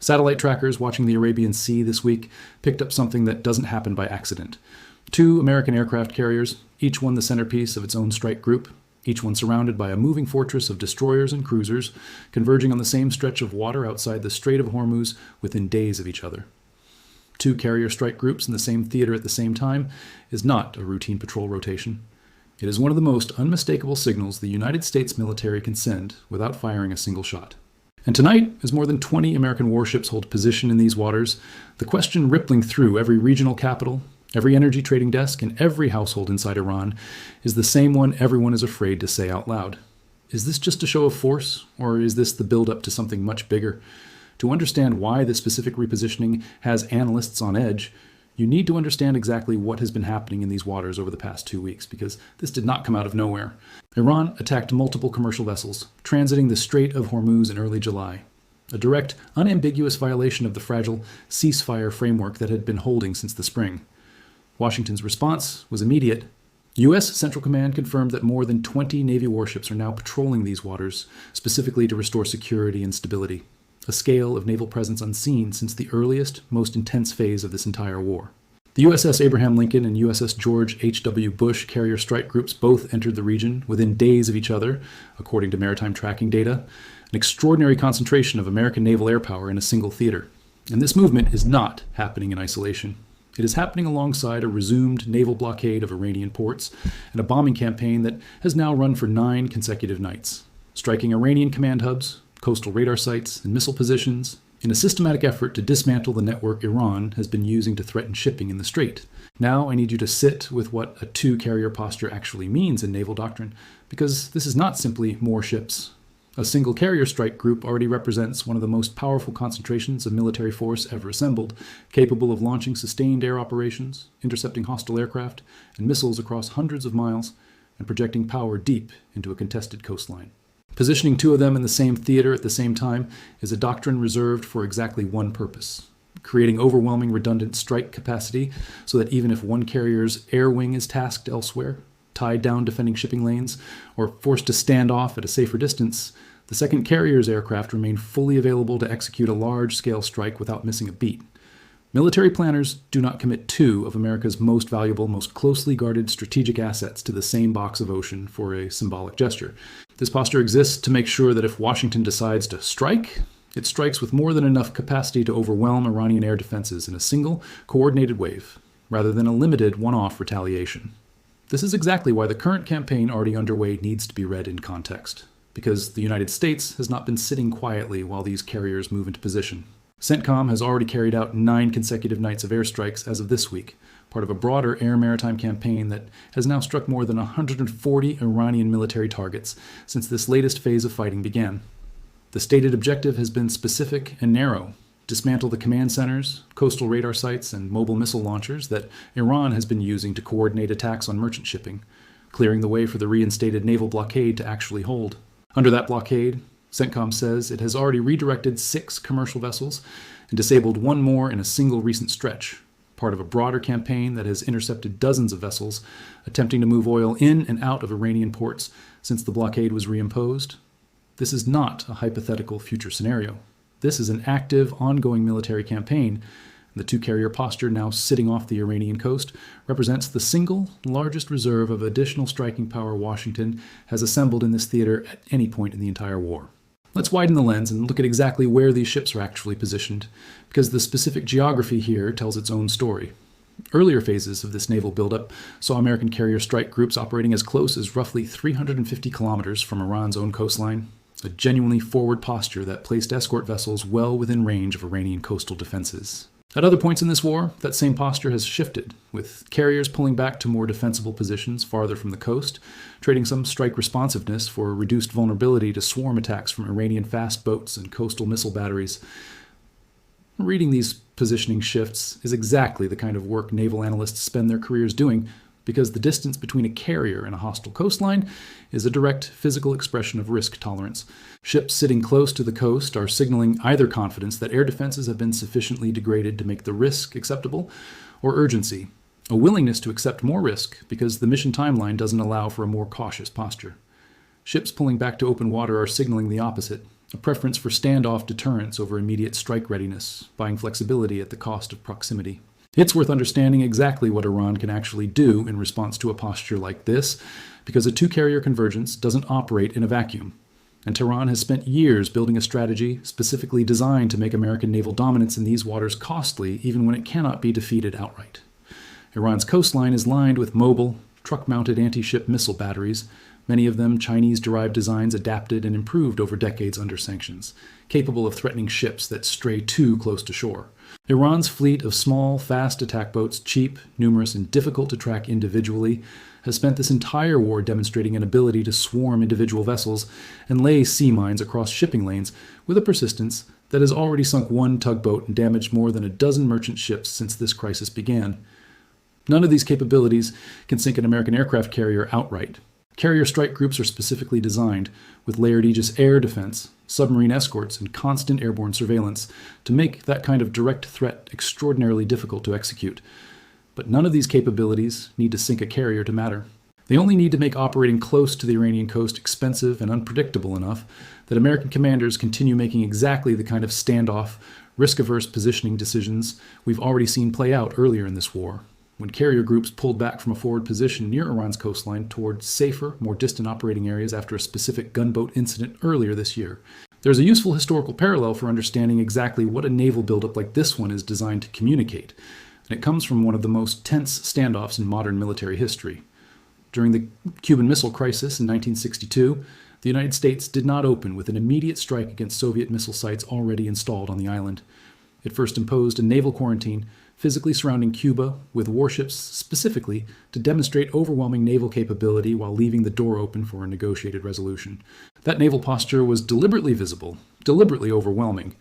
Satellite trackers watching the Arabian Sea this week picked up something that doesn't happen by accident. 2 American aircraft carriers, each one the centerpiece of its own strike group, each one surrounded by a moving fortress of destroyers and cruisers, converging on the same stretch of water outside the Strait of Hormuz within days of each other. 2 carrier strike groups in the same theater at the same time is not a routine patrol rotation. It is one of the most unmistakable signals the United States military can send without firing a single shot. And tonight, as more than 20 American warships hold position in these waters, the question rippling through every regional capital, every energy trading desk, and every household inside Iran is the same one everyone is afraid to say out loud. Is this just a show of force, or is this the build-up to something much bigger? To understand why this specific repositioning has analysts on edge, you need to understand exactly what has been happening in these waters over the past 2 weeks, because this did not come out of nowhere. Iran attacked multiple commercial vessels, transiting the Strait of Hormuz in early July. A direct, unambiguous violation of the fragile ceasefire framework that had been holding since the spring. Washington's response was immediate. U.S. Central Command confirmed that more than 20 Navy warships are now patrolling these waters, specifically to restore security and stability, a scale of naval presence unseen since the earliest, most intense phase of this entire war. The USS Abraham Lincoln and USS George H.W. Bush carrier strike groups both entered the region within days of each other, according to maritime tracking data, an extraordinary concentration of American naval air power in a single theater. And this movement is not happening in isolation. It is happening alongside a resumed naval blockade of Iranian ports and a bombing campaign that has now run for 9 consecutive nights, striking Iranian command hubs, coastal radar sites, and missile positions in a systematic effort to dismantle the network Iran has been using to threaten shipping in the Strait. Now I need you to sit with what a 2-carrier posture actually means in naval doctrine, because this is not simply more ships. A single carrier strike group already represents one of the most powerful concentrations of military force ever assembled, capable of launching sustained air operations, intercepting hostile aircraft and missiles across hundreds of miles, and projecting power deep into a contested coastline. Positioning 2 of them in the same theater at the same time is a doctrine reserved for exactly one purpose: creating overwhelming redundant strike capacity so that even if one carrier's air wing is tasked elsewhere, tied down defending shipping lanes, or forced to stand off at a safer distance, the second carrier's aircraft remain fully available to execute a large-scale strike without missing a beat. Military planners do not commit 2 of America's most valuable, most closely guarded strategic assets to the same box of ocean for a symbolic gesture. This posture exists to make sure that if Washington decides to strike, it strikes with more than enough capacity to overwhelm Iranian air defenses in a single, coordinated wave, rather than a limited one-off retaliation. This is exactly why the current campaign already underway needs to be read in context, because the United States has not been sitting quietly while these carriers move into position. CENTCOM has already carried out 9 consecutive nights of airstrikes as of this week, part of a broader air maritime campaign that has now struck more than 140 Iranian military targets since this latest phase of fighting began. The stated objective has been specific and narrow: dismantle the command centers, coastal radar sites, and mobile missile launchers that Iran has been using to coordinate attacks on merchant shipping, clearing the way for the reinstated naval blockade to actually hold. Under that blockade, CENTCOM says it has already redirected 6 commercial vessels and disabled 1 more in a single recent stretch, part of a broader campaign that has intercepted dozens of vessels attempting to move oil in and out of Iranian ports since the blockade was reimposed. This is not a hypothetical future scenario. This is an active, ongoing military campaign. The 2-carrier posture now sitting off the Iranian coast represents the single largest reserve of additional striking power Washington has assembled in this theater at any point in the entire war. Let's widen the lens and look at exactly where these ships are actually positioned, because the specific geography here tells its own story. Earlier phases of this naval buildup saw American carrier strike groups operating as close as roughly 350 kilometers from Iran's own coastline, a genuinely forward posture that placed escort vessels well within range of Iranian coastal defenses. At other points in this war, that same posture has shifted, with carriers pulling back to more defensible positions farther from the coast, trading some strike responsiveness for reduced vulnerability to swarm attacks from Iranian fast boats and coastal missile batteries. Reading these positioning shifts is exactly the kind of work naval analysts spend their careers doing, because the distance between a carrier and a hostile coastline is a direct physical expression of risk tolerance. Ships sitting close to the coast are signaling either confidence that air defenses have been sufficiently degraded to make the risk acceptable, or urgency, a willingness to accept more risk because the mission timeline doesn't allow for a more cautious posture. Ships pulling back to open water are signaling the opposite, a preference for standoff deterrence over immediate strike readiness, buying flexibility at the cost of proximity. It's worth understanding exactly what Iran can actually do in response to a posture like this, because a two-carrier convergence doesn't operate in a vacuum. And Tehran has spent years building a strategy specifically designed to make American naval dominance in these waters costly, even when it cannot be defeated outright. Iran's coastline is lined with mobile, truck-mounted anti-ship missile batteries, many of them Chinese-derived designs adapted and improved over decades under sanctions, capable of threatening ships that stray too close to shore. Iran's fleet of small, fast attack boats, cheap, numerous, and difficult to track individually, has spent this entire war demonstrating an ability to swarm individual vessels and lay sea mines across shipping lanes with a persistence that has already sunk one tugboat and damaged more than a dozen merchant ships since this crisis began. None of these capabilities can sink an American aircraft carrier outright. Carrier strike groups are specifically designed, with layered Aegis air defense, submarine escorts, and constant airborne surveillance, to make that kind of direct threat extraordinarily difficult to execute. But none of these capabilities need to sink a carrier to matter. They only need to make operating close to the Iranian coast expensive and unpredictable enough that American commanders continue making exactly the kind of standoff, risk-averse positioning decisions we've already seen play out earlier in this war, when carrier groups pulled back from a forward position near Iran's coastline toward safer, more distant operating areas after a specific gunboat incident earlier this year. There's a useful historical parallel for understanding exactly what a naval buildup like this one is designed to communicate, and it comes from one of the most tense standoffs in modern military history. During the Cuban Missile Crisis in 1962, the United States did not open with an immediate strike against Soviet missile sites already installed on the island. It first imposed a naval quarantine physically surrounding Cuba with warships specifically to demonstrate overwhelming naval capability while leaving the door open for a negotiated resolution. That naval posture was deliberately visible, deliberately overwhelming,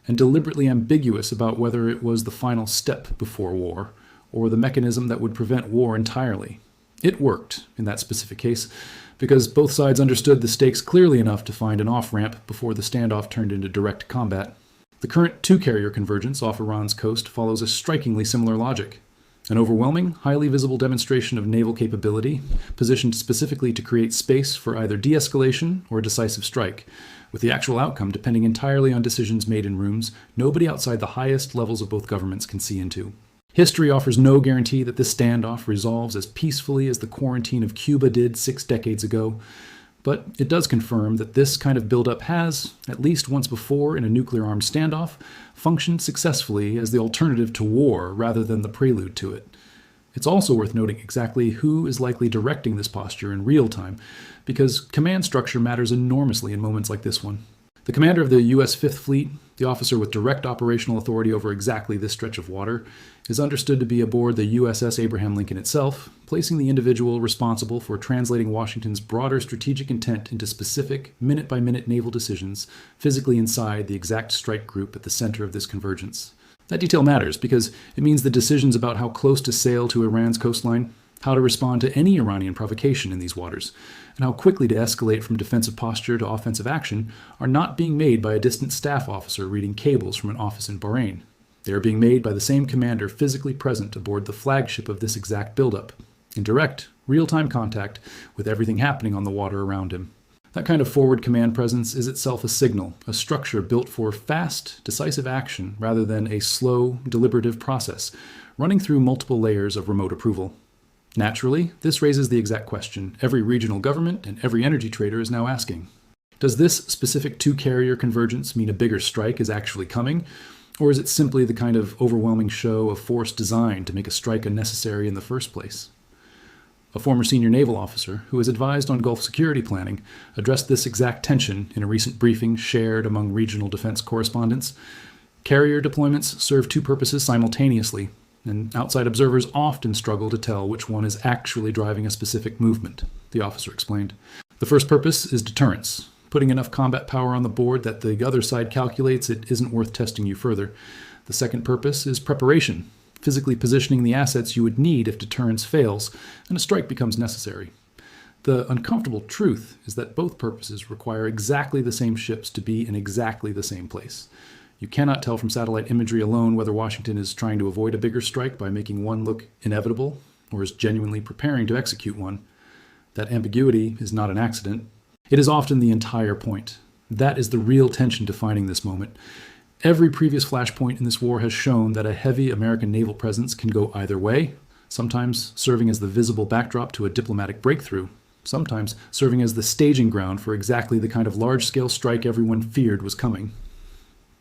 and deliberately ambiguous about whether it was the final step before war or the mechanism that would prevent war entirely. It worked in that specific case because both sides understood the stakes clearly enough to find an off-ramp before the standoff turned into direct combat. The current two-carrier convergence off Iran's coast follows a strikingly similar logic. An overwhelming, highly visible demonstration of naval capability, positioned specifically to create space for either de-escalation or a decisive strike, with the actual outcome depending entirely on decisions made in rooms nobody outside the highest levels of both governments can see into. History offers no guarantee that this standoff resolves as peacefully as the quarantine of Cuba did 6 decades ago, but it does confirm that this kind of buildup has, at least once before in a nuclear-armed standoff, functioned successfully as the alternative to war rather than the prelude to it. It's also worth noting exactly who is likely directing this posture in real time, because command structure matters enormously in moments like this one. The commander of the U.S. Fifth Fleet, the officer with direct operational authority over exactly this stretch of water, is understood to be aboard the USS Abraham Lincoln itself, placing the individual responsible for translating Washington's broader strategic intent into specific, minute-by-minute naval decisions, physically inside the exact strike group at the center of this convergence. That detail matters because it means the decisions about how close to sail to Iran's coastline, how to respond to any Iranian provocation in these waters, and how quickly to escalate from defensive posture to offensive action are not being made by a distant staff officer reading cables from an office in Bahrain. They are being made by the same commander physically present aboard the flagship of this exact buildup, in direct, real-time contact with everything happening on the water around him. That kind of forward command presence is itself a signal, a structure built for fast, decisive action rather than a slow, deliberative process, running through multiple layers of remote approval. Naturally, this raises the exact question every regional government and every energy trader is now asking. Does this specific two-carrier convergence mean a bigger strike is actually coming, or is it simply the kind of overwhelming show of force designed to make a strike unnecessary in the first place? A former senior naval officer who has advised on Gulf security planning addressed this exact tension in a recent briefing shared among regional defense correspondents. Carrier deployments serve two purposes simultaneously, and outside observers often struggle to tell which one is actually driving a specific movement, the officer explained. The first purpose is deterrence, putting enough combat power on the board that the other side calculates it isn't worth testing you further. The second purpose is preparation, physically positioning the assets you would need if deterrence fails and a strike becomes necessary. The uncomfortable truth is that both purposes require exactly the same ships to be in exactly the same place. You cannot tell from satellite imagery alone whether Washington is trying to avoid a bigger strike by making one look inevitable or is genuinely preparing to execute one. That ambiguity is not an accident. It is often the entire point. That is the real tension defining this moment. Every previous flashpoint in this war has shown that a heavy American naval presence can go either way, sometimes serving as the visible backdrop to a diplomatic breakthrough, sometimes serving as the staging ground for exactly the kind of large-scale strike everyone feared was coming.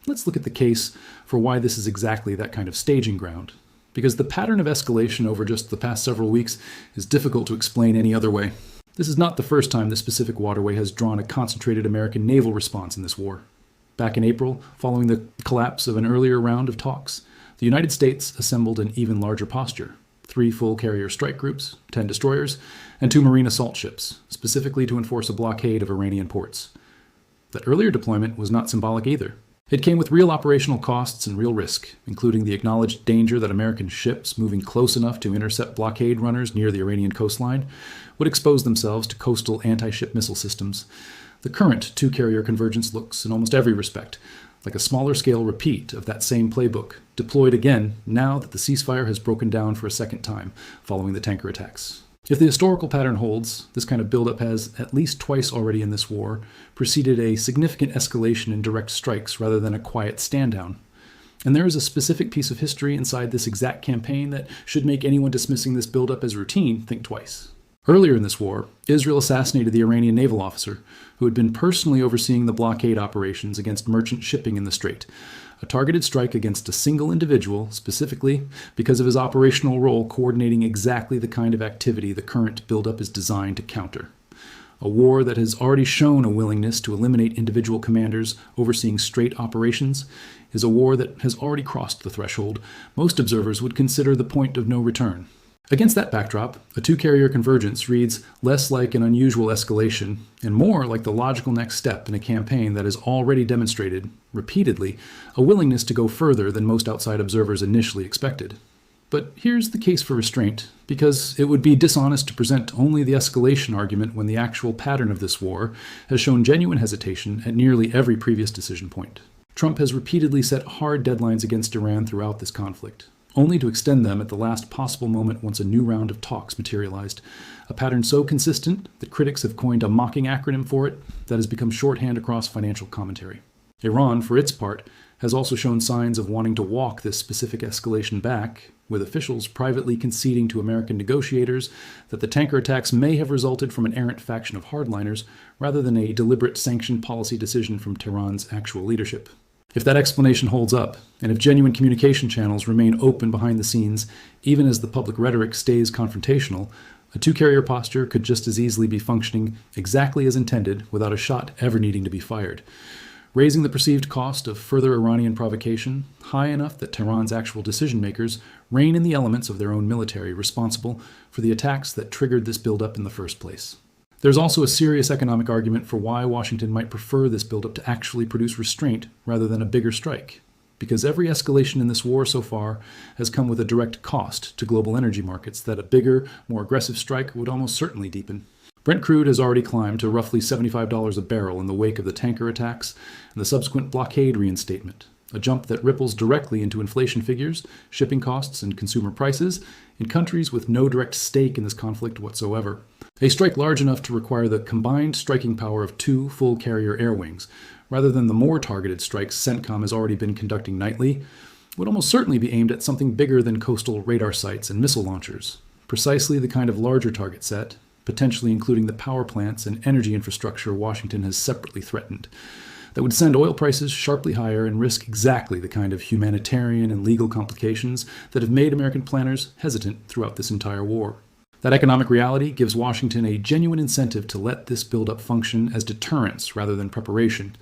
Let's look at the case for why this is exactly that kind of staging ground, because the pattern of escalation over just the past several weeks is difficult to explain any other way. This is not the first time this Pacific waterway has drawn a concentrated American naval response in this war. Back in April, following the collapse of an earlier round of talks, the United States assembled an even larger posture: 3 full carrier strike groups, 10 destroyers, and 2 marine assault ships, specifically to enforce a blockade of Iranian ports. That earlier deployment was not symbolic either. It came with real operational costs and real risk, including the acknowledged danger that American ships moving close enough to intercept blockade runners near the Iranian coastline would expose themselves to coastal anti-ship missile systems. The current 2-carrier convergence looks, in almost every respect, like a smaller-scale repeat of that same playbook, deployed again now that the ceasefire has broken down for a second time following the tanker attacks. If the historical pattern holds, this kind of buildup has, at least twice already in this war, preceded a significant escalation in direct strikes rather than a quiet stand-down. And there is a specific piece of history inside this exact campaign that should make anyone dismissing this buildup as routine think twice. Earlier in this war, Israel assassinated the Iranian naval officer, who had been personally overseeing the blockade operations against merchant shipping in the Strait, a targeted strike against a single individual, specifically because of his operational role coordinating exactly the kind of activity the current buildup is designed to counter. A war that has already shown a willingness to eliminate individual commanders overseeing Strait operations is a war that has already crossed the threshold most observers would consider the point of no return. Against that backdrop, a 2-carrier convergence reads less like an unusual escalation and more like the logical next step in a campaign that has already demonstrated, repeatedly, a willingness to go further than most outside observers initially expected. But here's the case for restraint, because it would be dishonest to present only the escalation argument when the actual pattern of this war has shown genuine hesitation at nearly every previous decision point. Trump has repeatedly set hard deadlines against Iran throughout this conflict, only to extend them at the last possible moment once a new round of talks materialized, a pattern so consistent that critics have coined a mocking acronym for it that has become shorthand across financial commentary. Iran, for its part, has also shown signs of wanting to walk this specific escalation back, with officials privately conceding to American negotiators that the tanker attacks may have resulted from an errant faction of hardliners rather than a deliberate sanctioned policy decision from Tehran's actual leadership. If that explanation holds up, and if genuine communication channels remain open behind the scenes, even as the public rhetoric stays confrontational, a 2-carrier posture could just as easily be functioning exactly as intended without a shot ever needing to be fired, raising the perceived cost of further Iranian provocation high enough that Tehran's actual decision-makers rein in the elements of their own military responsible for the attacks that triggered this buildup in the first place. There's also a serious economic argument for why Washington might prefer this buildup to actually produce restraint rather than a bigger strike, because every escalation in this war so far has come with a direct cost to global energy markets that a bigger, more aggressive strike would almost certainly deepen. Brent crude has already climbed to roughly $75 a barrel in the wake of the tanker attacks and the subsequent blockade reinstatement, a jump that ripples directly into inflation figures, shipping costs, and consumer prices in countries with no direct stake in this conflict whatsoever. A strike large enough to require the combined striking power of 2 full carrier air wings, rather than the more targeted strikes CENTCOM has already been conducting nightly, would almost certainly be aimed at something bigger than coastal radar sites and missile launchers, precisely the kind of larger target set, potentially including the power plants and energy infrastructure Washington has separately threatened, that would send oil prices sharply higher and risk exactly the kind of humanitarian and legal complications that have made American planners hesitant throughout this entire war. That economic reality gives Washington a genuine incentive to let this buildup function as deterrence rather than preparation,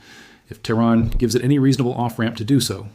if Tehran gives it any reasonable off-ramp to do so.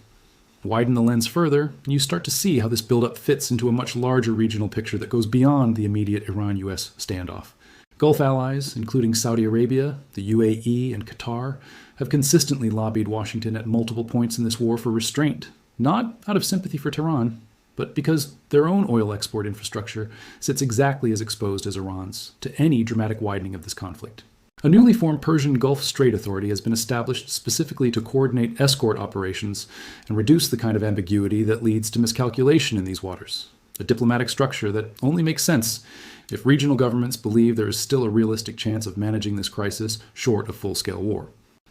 Widen the lens further, and you start to see how this buildup fits into a much larger regional picture that goes beyond the immediate Iran-US standoff. Gulf allies, including Saudi Arabia, the UAE, and Qatar, have consistently lobbied Washington at multiple points in this war for restraint, not out of sympathy for Tehran, but because their own oil export infrastructure sits exactly as exposed as Iran's to any dramatic widening of this conflict. A newly formed Persian Gulf Strait Authority has been established specifically to coordinate escort operations and reduce the kind of ambiguity that leads to miscalculation in these waters, a diplomatic structure that only makes sense if regional governments believe there is still a realistic chance of managing this crisis short of full-scale war.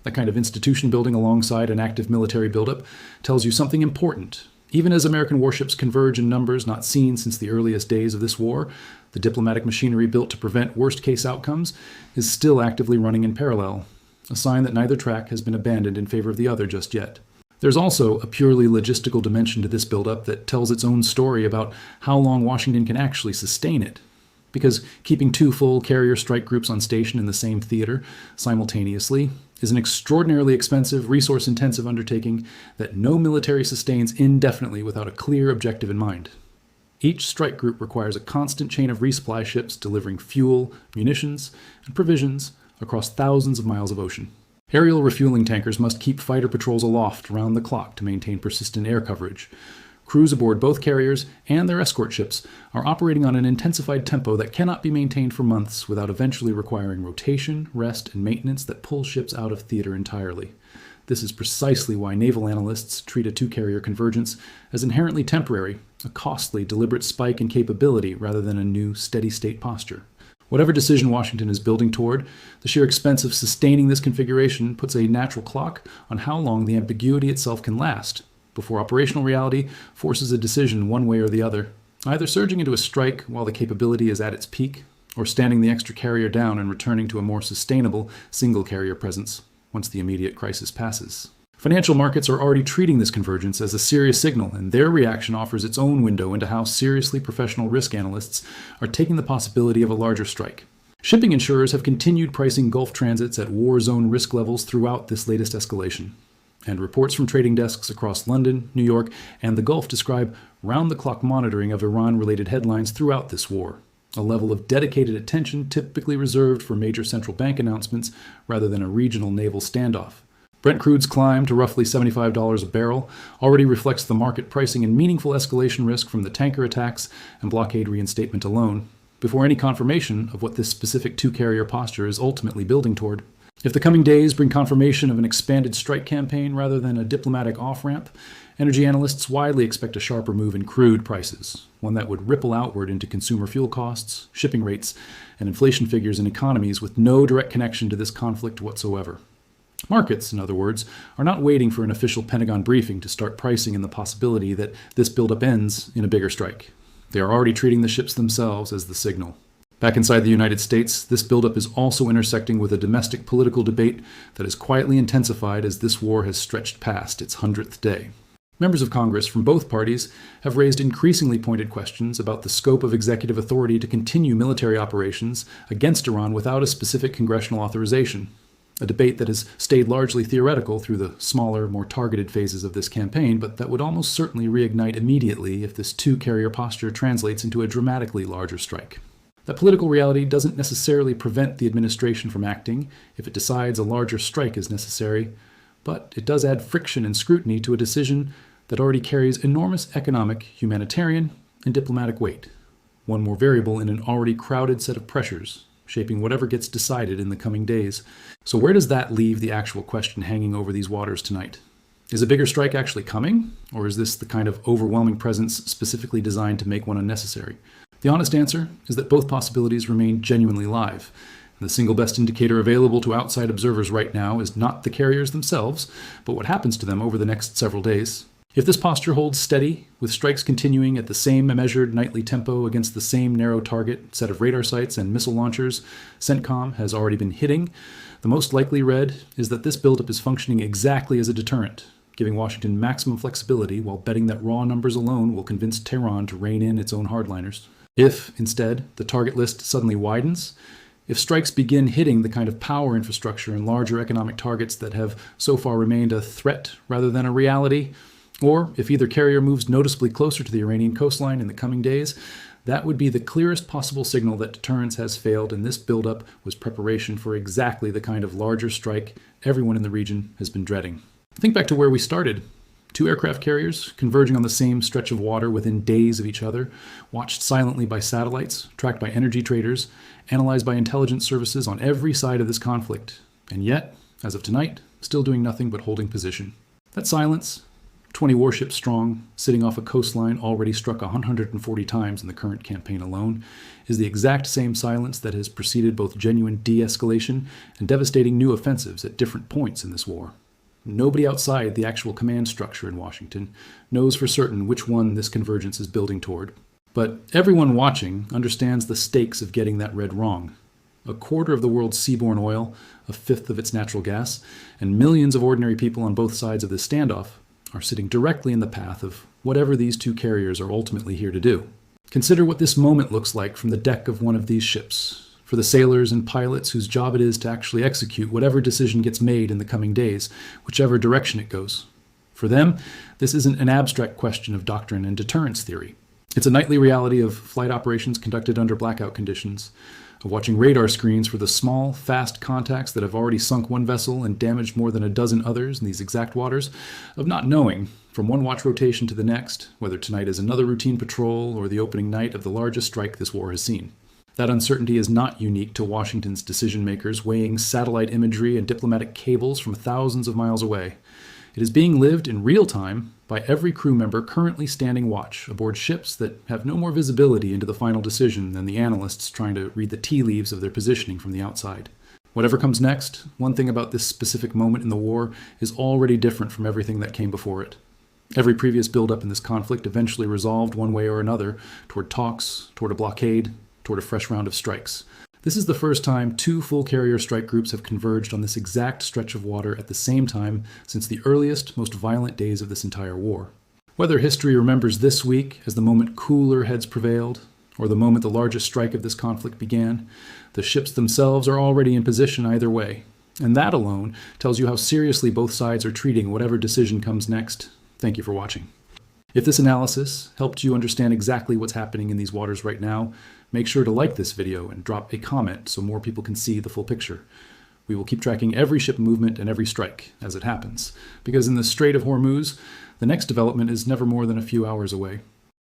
That kind of institution building alongside an active military buildup tells you something important. Even as American warships converge in numbers not seen since the earliest days of this war, the diplomatic machinery built to prevent worst-case outcomes is still actively running in parallel, a sign that neither track has been abandoned in favor of the other just yet. There's also a purely logistical dimension to this buildup that tells its own story about how long Washington can actually sustain it. Because keeping two full carrier strike groups on station in the same theater simultaneously is an extraordinarily expensive, resource-intensive undertaking that no military sustains indefinitely without a clear objective in mind. Each strike group requires a constant chain of resupply ships delivering fuel, munitions, and provisions across thousands of miles of ocean. Aerial refueling tankers must keep fighter patrols aloft around the clock to maintain persistent air coverage. Crews aboard both carriers and their escort ships are operating on an intensified tempo that cannot be maintained for months without eventually requiring rotation, rest, and maintenance that pull ships out of theater entirely. This is precisely why naval analysts treat a two-carrier convergence as inherently temporary, a costly, deliberate spike in capability rather than a new, steady-state posture. Whatever decision Washington is building toward, the sheer expense of sustaining this configuration puts a natural clock on how long the ambiguity itself can last, before operational reality forces a decision one way or the other, either surging into a strike while the capability is at its peak, or standing the extra carrier down and returning to a more sustainable single-carrier presence once the immediate crisis passes. Financial markets are already treating this convergence as a serious signal, and their reaction offers its own window into how seriously professional risk analysts are taking the possibility of a larger strike. Shipping insurers have continued pricing Gulf transits at war zone risk levels throughout this latest escalation. And reports from trading desks across London, New York, and the Gulf describe round-the-clock monitoring of Iran-related headlines throughout this war, a level of dedicated attention typically reserved for major central bank announcements rather than a regional naval standoff. Brent crude's climb to roughly $75 a barrel already reflects the market pricing in meaningful escalation risk from the tanker attacks and blockade reinstatement alone, before any confirmation of what this specific two-carrier posture is ultimately building toward. If the coming days bring confirmation of an expanded strike campaign rather than a diplomatic off-ramp, energy analysts widely expect a sharper move in crude prices, one that would ripple outward into consumer fuel costs, shipping rates, and inflation figures in economies with no direct connection to this conflict whatsoever. Markets, in other words, are not waiting for an official Pentagon briefing to start pricing in the possibility that this buildup ends in a bigger strike. They are already treating the ships themselves as the signal. Back inside the United States, this buildup is also intersecting with a domestic political debate that has quietly intensified as this war has stretched past its 100th day. Members of Congress from both parties have raised increasingly pointed questions about the scope of executive authority to continue military operations against Iran without a specific congressional authorization, a debate that has stayed largely theoretical through the smaller, more targeted phases of this campaign, but that would almost certainly reignite immediately if this two-carrier posture translates into a dramatically larger strike. That political reality doesn't necessarily prevent the administration from acting if it decides a larger strike is necessary, but it does add friction and scrutiny to a decision that already carries enormous economic, humanitarian, and diplomatic weight, one more variable in an already crowded set of pressures, shaping whatever gets decided in the coming days. So where does that leave the actual question hanging over these waters tonight? Is a bigger strike actually coming, or is this the kind of overwhelming presence specifically designed to make one unnecessary? The honest answer is that both possibilities remain genuinely live. The single best indicator available to outside observers right now is not the carriers themselves, but what happens to them over the next several days. If this posture holds steady, with strikes continuing at the same measured nightly tempo against the same narrow target set of radar sites and missile launchers CENTCOM has already been hitting, the most likely read is that this buildup is functioning exactly as a deterrent, giving Washington maximum flexibility while betting that raw numbers alone will convince Tehran to rein in its own hardliners. If, instead, the target list suddenly widens, if strikes begin hitting the kind of power infrastructure and larger economic targets that have so far remained a threat rather than a reality, or if either carrier moves noticeably closer to the Iranian coastline in the coming days, that would be the clearest possible signal that deterrence has failed, and this buildup was preparation for exactly the kind of larger strike everyone in the region has been dreading. Think back to where we started. Two aircraft carriers, converging on the same stretch of water within days of each other, watched silently by satellites, tracked by energy traders, analyzed by intelligence services on every side of this conflict, and yet, as of tonight, still doing nothing but holding position. That silence, 20 warships strong, sitting off a coastline already struck 140 times in the current campaign alone, is the exact same silence that has preceded both genuine de-escalation and devastating new offensives at different points in this war. Nobody outside the actual command structure in Washington knows for certain which one this convergence is building toward. But everyone watching understands the stakes of getting that read wrong. A quarter of the world's seaborne oil, a fifth of its natural gas, and millions of ordinary people on both sides of this standoff are sitting directly in the path of whatever these two carriers are ultimately here to do. Consider what this moment looks like from the deck of one of these ships, for the sailors and pilots whose job it is to actually execute whatever decision gets made in the coming days, whichever direction it goes. For them, this isn't an abstract question of doctrine and deterrence theory. It's a nightly reality of flight operations conducted under blackout conditions, of watching radar screens for the small, fast contacts that have already sunk one vessel and damaged more than a dozen others in these exact waters, of not knowing, from one watch rotation to the next, whether tonight is another routine patrol or the opening night of the largest strike this war has seen. That uncertainty is not unique to Washington's decision-makers weighing satellite imagery and diplomatic cables from thousands of miles away. It is being lived in real time by every crew member currently standing watch aboard ships that have no more visibility into the final decision than the analysts trying to read the tea leaves of their positioning from the outside. Whatever comes next, one thing about this specific moment in the war is already different from everything that came before it. Every previous buildup in this conflict eventually resolved one way or another toward talks, toward a blockade, toward a fresh round of strikes. This is the first time two full carrier strike groups have converged on this exact stretch of water at the same time since the earliest, most violent days of this entire war. Whether history remembers this week as the moment cooler heads prevailed, or the moment the largest strike of this conflict began, the ships themselves are already in position either way. And that alone tells you how seriously both sides are treating whatever decision comes next. Thank you for watching. If this analysis helped you understand exactly what's happening in these waters right now, make sure to like this video and drop a comment so more people can see the full picture. We will keep tracking every ship movement and every strike as it happens, because in the Strait of Hormuz, the next development is never more than a few hours away.